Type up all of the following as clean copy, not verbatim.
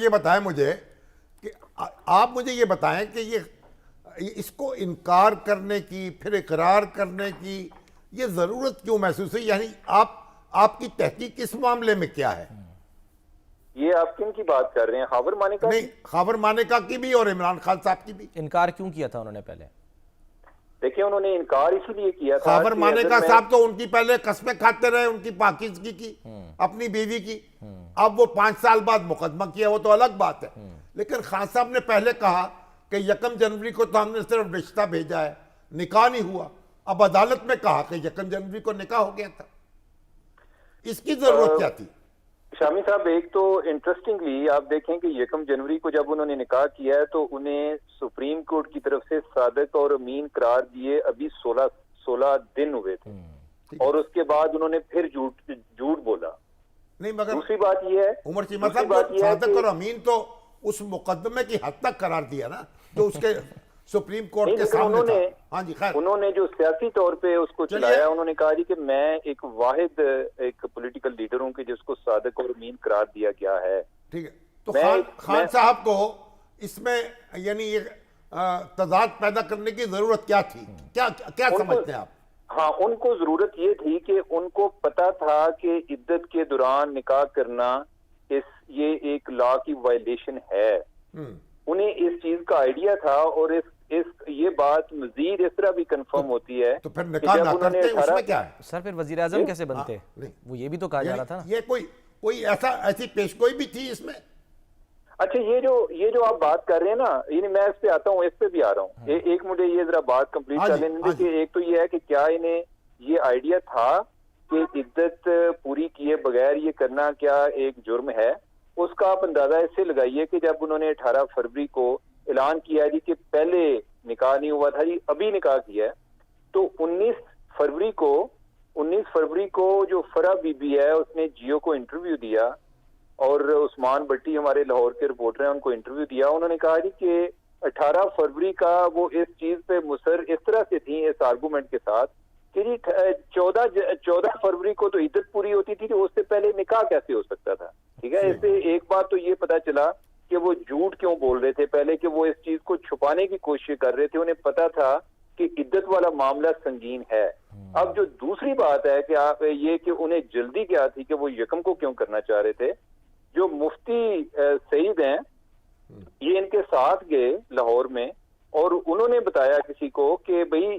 یہ بتائیں مجھے کہ آپ مجھے یہ بتائیں کہ یہ اس کو انکار کرنے کی پھر اقرار کرنے کی یہ ضرورت کیوں محسوس ہوئی؟ یعنی آپ کی تحقیق اس معاملے میں کیا ہے؟ یہ آپ کن کی بات کر رہے ہیں؟ خاور مانیکا نہیں، خاور مانیکا کی بھی اور عمران خان صاحب کی بھی۔ انکار کیوں کیا تھا انہوں نے پہلے؟ دیکھیں انہوں نے انکار اسی لیے کیا تھا خاور مانیکا صاحب تو ان کی پہلے قسمیں کھاتے رہے، ان کی پاکیزگی کی، اپنی بیوی کی۔ اب وہ 5 سال بعد مقدمہ کیا، وہ تو الگ بات ہے، لیکن خان صاحب نے پہلے کہا کہ 1 جنوری کو تو ہم نے صرف رشتہ بھیجا ہے، نکاح نہیں ہوا۔ اب عدالت میں کہا کہ 1 جنوری کو نکاح ہو گیا تھا۔ اس کی ضرورت کیا تھی؟ شامی صاحب، ایک تو انٹرسٹنگلی آپ دیکھیں کہ 1 جنوری کو جب انہوں نے نکاح کیا ہے تو انہیں سپریم کورٹ کی طرف سے صادق اور امین قرار دیے ابھی 16 دن ہوئے تھے، اور اس کے بعد انہوں نے پھر جھوٹ بولا۔ نہیں، مگر دوسری بات یہ ہے، عمر چیمہ صاحب، صادق اور امین تو اس مقدمے کی حد تک قرار دیا نا جو اس کے سپریم کورٹ کے سامنے تھا۔ ہاں جی، خیر، انہوں نے جو سیاسی طور پہ اس کو چلایا، انہوں نے کہا جی کہ میں ایک واحد ایک پولیٹیکل لیڈر ہوں کہ جس کو صادق اور امین قرار دیا گیا ہے۔ ٹھیک ہے، تو خان صاحب کو اس میں یعنی یہ تضاد پیدا کرنے کی ضرورت کیا تھی؟ کیا سمجھتے ہیں آپ؟ ہاں، ان کو ضرورت یہ تھی کہ ان کو پتا تھا کہ عدت کے دوران نکاح کرنا یہ ایک لا کی وائلیشن ہے۔ انہیں اس چیز کا آئیڈیا تھا، اور یہ بات مزید اس طرح بھی کنفرم ہوتی ہے تو پھر نکاح نہ کرتے، اس میں کیا ہے؟ سر پھر وزیر اعظم کیسے بنتے؟ وہ یہ بھی تو کہا جا رہا تھا نا۔ یہ کوئی ایسی پیشگوئی بھی تھی اس میں؟ اچھا، یہ جو آپ بات کر رہے ہیں نا، یعنی میں اس پہ آتا ہوں، اس پہ بھی آ رہا ہوں۔ ایک مجھے یہ ذرا بات کمپلیٹ کر لینے دیں کہ ایک تو یہ ہے کہ کیا انہیں یہ آئیڈیا تھا کہ عدت پوری کیے بغیر یہ کرنا کیا ایک جرم ہے؟ اس کا آپ اندازہ اس سے لگائیے کہ جب انہوں نے 18 فروری کو اعلان کیا جی کہ پہلے نکاح نہیں ہوا تھا، جی ابھی نکاح کیا ہے، تو 19 فروری کو جو فرح بی بی ہے اس نے جیو کو انٹرویو دیا، اور عثمان بٹی ہمارے لاہور کے رپورٹر ہیں، ان کو انٹرویو دیا۔ انہوں نے کہا جی کہ 18 فروری کا وہ اس چیز پہ مصر اس طرح سے تھی، اس آرگومنٹ کے ساتھ کہ جی 14 فروری کو تو عدت پوری ہوتی تھی، تو اس سے پہلے نکاح کیسے ہو سکتا تھا؟ ٹھیک ہے، اس سے ایک بات تو یہ پتا چلا کہ وہ جھوٹ کیوں بول رہے تھے پہلے، کہ وہ اس چیز کو چھپانے کی کوشش کر رہے تھے۔ انہیں پتا تھا کہ عدت والا معاملہ سنگین ہے۔ اب جو دوسری بات ہے کہ آپ یہ کہ انہیں جلدی کیا تھی کہ وہ 1 کو کیوں کرنا چاہ رہے تھے، جو مفتی سعید ہیں یہ ان کے ساتھ گئے لاہور میں، اور انہوں نے بتایا کسی کو کہ بھئی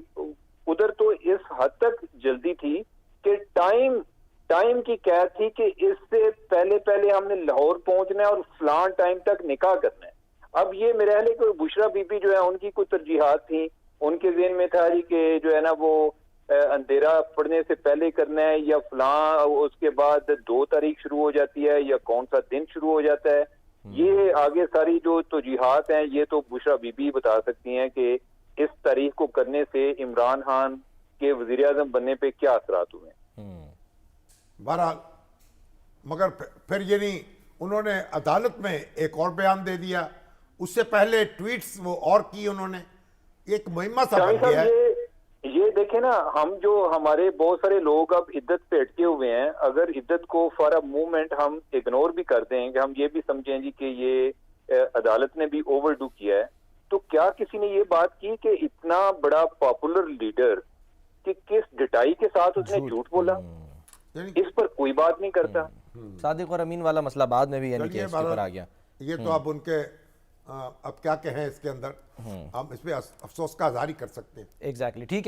ادھر تو اس حد تک جلدی تھی کہ ٹائم کی قید تھی کہ اس سے پہلے ہم نے لاہور پہنچنا ہے اور فلان ٹائم تک نکاح کرنا ہے۔ اب یہ میرے خیال ہے کہ بشرا بی بی جو ہے ان کی کوئی ترجیحات تھیں، ان کے ذہن میں تھا کہ جو ہے نا وہ اندھیرا پڑنے سے پہلے کرنا ہے، یا فلاں اس کے بعد 2 تاریخ شروع ہو جاتی ہے، یا کون سا دن شروع ہو جاتا ہے۔ یہ آگے ساری جو ترجیحات ہیں یہ تو بشرا بی بی بتا سکتی ہیں کہ اس تاریخ کو کرنے سے عمران خان کے وزیر اعظم بننے پہ کیا اثرات ہوئے ہیں۔ بہرحال مگر پھر یعنی انہوں نے عدالت میں ایک اور بیان دے دیا، اس سے پہلے ٹویٹس وہ اور کی انہوں نے، ایک مہمہ سا بن گیا ہے۔ یہ دیکھیں نا، ہمارے بہت سارے لوگ اب عدت پہ اٹکے ہوئے ہیں۔ اگر عدت کو فار اے مومنٹ ہم اگنور بھی کر دیں، کہ ہم یہ بھی سمجھیں جی کہ یہ عدالت نے بھی اوور ڈو کیا ہے، تو کیا کسی نے یہ بات کی کہ اتنا بڑا پاپولر لیڈر کہ کس ڈٹائی کے ساتھ اس نے جھوٹ بولا؟ اس پر کوئی بات نہیں کرتا۔ صادق اور امین والا مسئلہ بعد میں بھی یعنی کہ اس کے پر آ گیا۔ یہ تو اب ان کے اب کیا کہیں اس کے اندر، ہم اس پہ افسوس کا اظہار ہی کر سکتے ہیں۔ ایگزیکٹلی، ٹھیک ہے۔